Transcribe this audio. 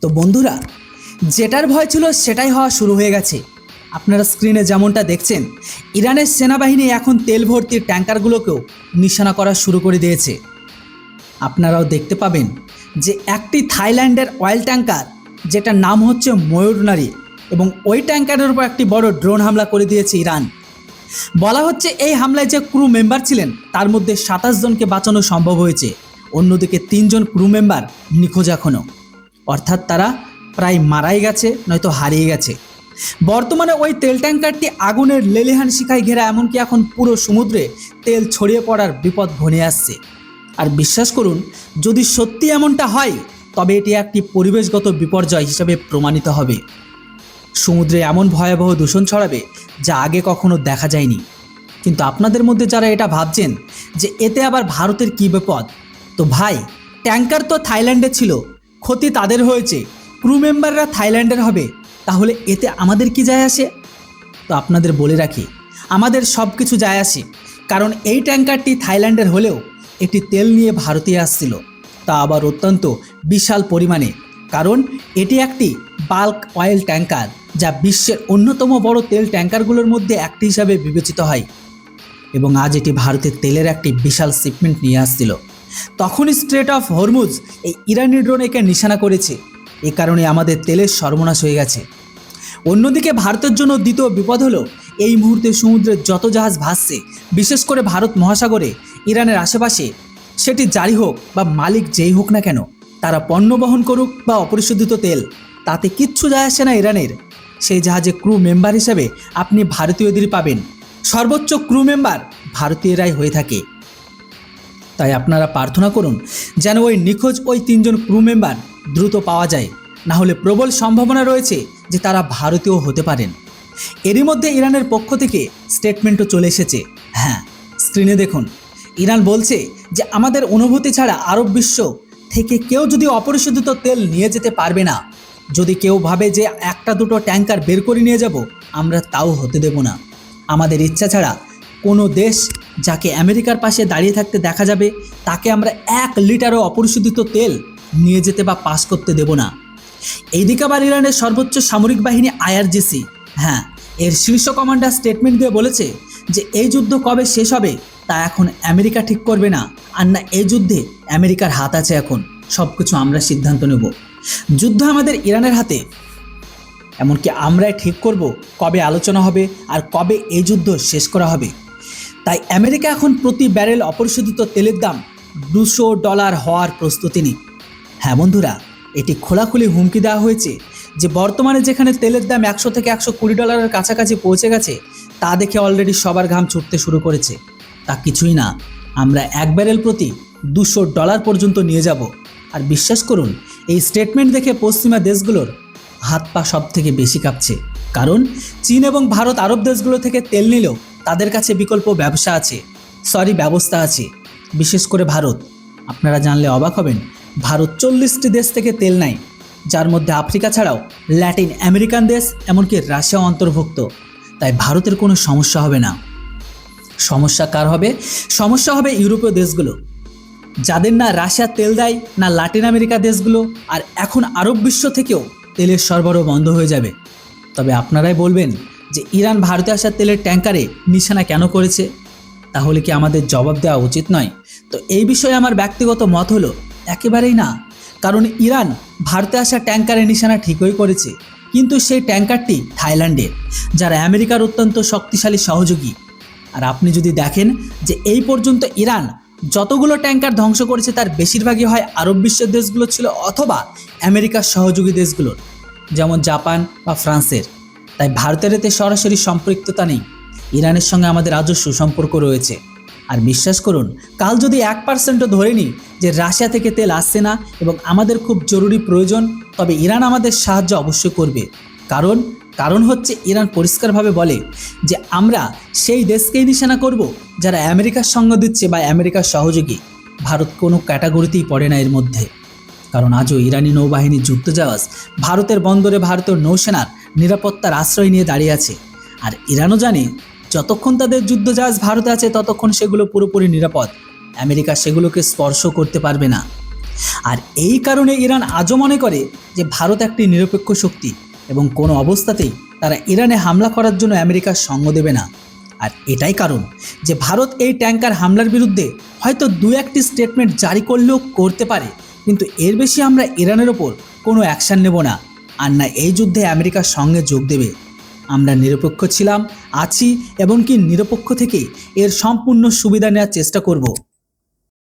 তো বন্ধুরা, যেটার ভয় ছিল সেটাই হওয়া শুরু হয়ে গেছে। আপনারা স্ক্রিনে যেমনটা দেখছেন, ইরানের সেনাবাহিনী এখন তেল ভর্তির ট্যাঙ্কারগুলোকেও নিশানা করা শুরু করে দিয়েছে। আপনারাও দেখতে পাবেন যে একটি থাইল্যান্ডের অয়েল ট্যাঙ্কার, যেটার নাম হচ্ছে ময়ূরনারী, এবং ওই ট্যাঙ্কারের উপর একটি বড় ড্রোন হামলা করে দিয়েছে ইরান। বলা হচ্ছে এই হামলায় যে ক্রু মেম্বার ছিলেন তার মধ্যে 27 জনকে বাঁচানো সম্ভব হয়েছে। অন্যদিকে 3 জন ক্রু মেম্বার নিখোঁজ এখনও, অর্থাৎ তারা প্রায় মারাই গেছে, নয়তো হারিয়ে গেছে। বর্তমানে ওই তেল ট্যাঙ্কারটি আগুনের লেলিহান শিখায় ঘেরা, এমনকি এখন পুরো সমুদ্রে তেল ছড়িয়ে পড়ার বিপদ ঘনিয়ে আসছে। আর বিশ্বাস করুন, যদি সত্যি এমনটা হয় তবে এটি একটি পরিবেশগত বিপর্যয় হিসেবে প্রমাণিত হবে। সমুদ্রে এমন ভয়াবহ দূষণ ছড়াবে যা আগে কখনো দেখা যায়নি। কিন্তু আপনাদের মধ্যে যারা এটা ভাবছেন যে এতে আবার ভারতের কী বিপদ, তো ভাই, ট্যাঙ্কার তো থাইল্যান্ডে ছিল, ক্ষতি তাদের হয়েছে, ক্রু মেম্বাররা থাইল্যান্ডের হবে, তাহলে এতে আমাদের কি যায় আসে? তো আপনাদের বলে রাখি, আমাদের সব কিছু যায় আসে। কারণ এই ট্যাঙ্কারটি থাইল্যান্ডের হলেও এটি তেল নিয়ে ভারতে আসছিল, তা আবার অত্যন্ত বিশাল পরিমাণে। কারণ এটি একটি বাল্ক অয়েল ট্যাঙ্কার, যা বিশ্বের অন্যতম বড় তেল ট্যাঙ্কারগুলোর মধ্যে একটি হিসাবে বিবেচিত হয়। এবং আজ এটি ভারতের তেলের একটি বিশাল শিপমেন্ট নিয়ে আসছিল। তখনই স্ট্রেট অফ হরমুজ এই ইরানি ড্রোন একে নিশানা করেছে। এ কারণে আমাদের তেলের সর্বনাশ হয়ে গেছে। অন্যদিকে ভারতের জন্য দ্বিতীয় বিপদ হলো, এই মুহূর্তে সমুদ্রের যত জাহাজ ভাসছে, বিশেষ করে ভারত মহাসাগরে ইরানের আশেপাশে, সেটি জারি হোক বা মালিক যেই হোক না কেন, তারা পণ্য বহন করুক বা অপরিশোধিত তেল, তাতে কিচ্ছু যায় আসে না ইরানের। সেই জাহাজে ক্রু মেম্বার হিসেবে আপনি ভারতীয়দের পাবেন। সর্বোচ্চ ক্রু মেম্বার ভারতীয়রাই হয়ে থাকে। তাই আপনারা প্রার্থনা করুন যেন ওই নিখোঁজ ওই 3 জন ক্রু মেম্বার দ্রুত পাওয়া যায়, না হলে প্রবল সম্ভাবনা রয়েছে যে তারা ভারতীয় হতে পারেন। এরই মধ্যে ইরানের পক্ষ থেকে স্টেটমেন্টও চলে এসেছে। হ্যাঁ, স্ক্রিনে দেখুন, ইরান বলছে যে আমাদের অনুভূতি ছাড়া আরব বিশ্ব থেকে কেউ যদি অপরিশোধিত তেল নিয়ে যেতে পারবে না। যদি কেউ ভাবে যে একটা দুটো ট্যাঙ্কার বের করে নিয়ে যাব, আমরা তাও হতে দেব না। আমাদের ইচ্ছা ছাড়া কোনো দেশ যাকে আমেরিকার পাশে দাঁড়িয়ে থাকতে দেখা যাবে, তাকে আমরা 1 লিটারও অপরিশোধিত তেল নিয়ে যেতে বা পাস করতে দেব না। এইদিকে আবার ইরানের সর্বোচ্চ সামরিক বাহিনী IRGC, হ্যাঁ, এর শীর্ষ কমান্ডার স্টেটমেন্ট দিয়ে বলেছে যে এই যুদ্ধ কবে শেষ হবে তা এখন আমেরিকা ঠিক করবে না, আর না এই যুদ্ধে আমেরিকার হাত আছে। এখন সব কিছু আমরা সিদ্ধান্ত নেব। যুদ্ধ আমাদের ইরানের হাতে, এমনকি আমরাই ঠিক করব কবে আলোচনা হবে আর কবে এই যুদ্ধ শেষ করা হবে। তাই আমেরিকা এখন প্রতি ব্যারেল অপরিশোধিত তেলের দাম $200 হওয়ার প্রস্তুতি নিক। হ্যাঁ বন্ধুরা, এটি খোলাখুলি হুমকি দেওয়া হয়েছে যে বর্তমানে যেখানে তেলের দাম $100 থেকে $120 কাছাকাছি পৌঁছে গেছে, তা দেখে অলরেডি সবার ঘাম ছুটতে শুরু করেছে। তা কিছুই না, আমরা 1 ব্যারেল প্রতি $200 পর্যন্ত নিয়ে যাব। আর বিশ্বাস করুন, এই স্টেটমেন্ট দেখে পশ্চিমা দেশগুলোর হাত পা সব থেকে বেশি কাঁপছে। কারণ চীন এবং ভারত আরব দেশগুলো থেকে তেল নিলেও তাদের কাছে বিকল্প ব্যবস্থা আছে। বিশেষ করে ভারত, আপনারা জানলে অবাক হবেন, ভারত 40টি দেশ থেকে তেল নেয়, যার মধ্যে আফ্রিকা ছাড়াও ল্যাটিন আমেরিকান দেশ, এমনকি রাশিয়াও অন্তর্ভুক্ত। তাই ভারতের কোনো সমস্যা হবে না। সমস্যা কার হবে? সমস্যা হবে ইউরোপীয় দেশগুলো, যাদের না রাশিয়া তেল দেয়, না লাতিন আমেরিকা দেশগুলো। আর এখন আরব বিশ্ব থেকেও তেলের সরবরাহ বন্ধ হয়ে যাবে। তবে আপনারাই বলবেন যে ইরান ভারতে আসা তেলের ট্যাঙ্কারে নিশানা কেন করেছে? তাহলে কি আমাদের জবাব দেওয়া উচিত নয়? তো এই বিষয়ে আমার ব্যক্তিগত মত হলো একেবারেই না। কারণ ইরান ভারতে আসা ট্যাঙ্কারের নিশানা ঠিকই করেছে, কিন্তু সেই ট্যাঙ্কারটি থাইল্যান্ডের, যারা আমেরিকার অত্যন্ত শক্তিশালী সহযোগী। আর আপনি যদি দেখেন যে এই পর্যন্ত ইরান যতগুলো ট্যাঙ্কার ধ্বংস করেছে তার বেশিরভাগই হয় আরব বিশ্বের দেশগুলো ছিল, অথবা আমেরিকার সহযোগী দেশগুলোর, যেমন জাপান বা ফ্রান্সের। তাই ভারতের এতে সরাসরি সম্পৃক্ততা নেই। ইরানের সঙ্গে আমাদের আজও সুসম্পর্ক রয়েছে। আর বিশ্বাস করুন, কাল যদি 1%ও ধরে নিই যে রাশিয়া থেকে তেল আসছে না এবং আমাদের খুব জরুরি প্রয়োজন, তবে ইরান আমাদের সাহায্য অবশ্যই করবে। কারণ হচ্ছে ইরান পরিষ্কারভাবে বলে যে আমরা সেই দেশকেই নিশানা করব যারা আমেরিকার সঙ্গ দিচ্ছে বা আমেরিকার সহযোগী। ভারত কোনো ক্যাটাগরিতেই পড়ে না এর মধ্যে। কারণ আজও ইরানি নৌবাহিনীর যুদ্ধজাহাজ ভারতের বন্দরে ভারতের নৌসেনার নিরাপত্তার আশ্রয় নিয়ে দাঁড়িয়ে আছে। আর ইরানও জানে যতক্ষণ তাদের যুদ্ধজাহাজ ভারতে আছে ততক্ষণ সেগুলো পুরোপুরি নিরাপদ। আমেরিকা সেগুলোকে স্পর্শ করতে পারবে না। আর এই কারণে ইরান আজও মনে করে যে ভারত একটি নিরপেক্ষ শক্তি এবং কোনো অবস্থাতেই তারা ইরানে হামলা করার জন্য আমেরিকার সঙ্গ দেবে না। আর এটাই কারণ যে ভারত এই ট্যাঙ্কার হামলার বিরুদ্ধে হয়তো দু একটি স্টেটমেন্ট জারি করলেও করতে পারে, কিন্তু এর বেশি আমরা ইরানের ওপর কোনো অ্যাকশান নেব না, আর না এই যুদ্ধে আমেরিকার সঙ্গে যোগ দেবে। আমরা নিরপেক্ষ ছিলাম, আছি এবং কি নিরপেক্ষ থেকে এর সম্পূর্ণ সুবিধা নেওয়ার চেষ্টা করব।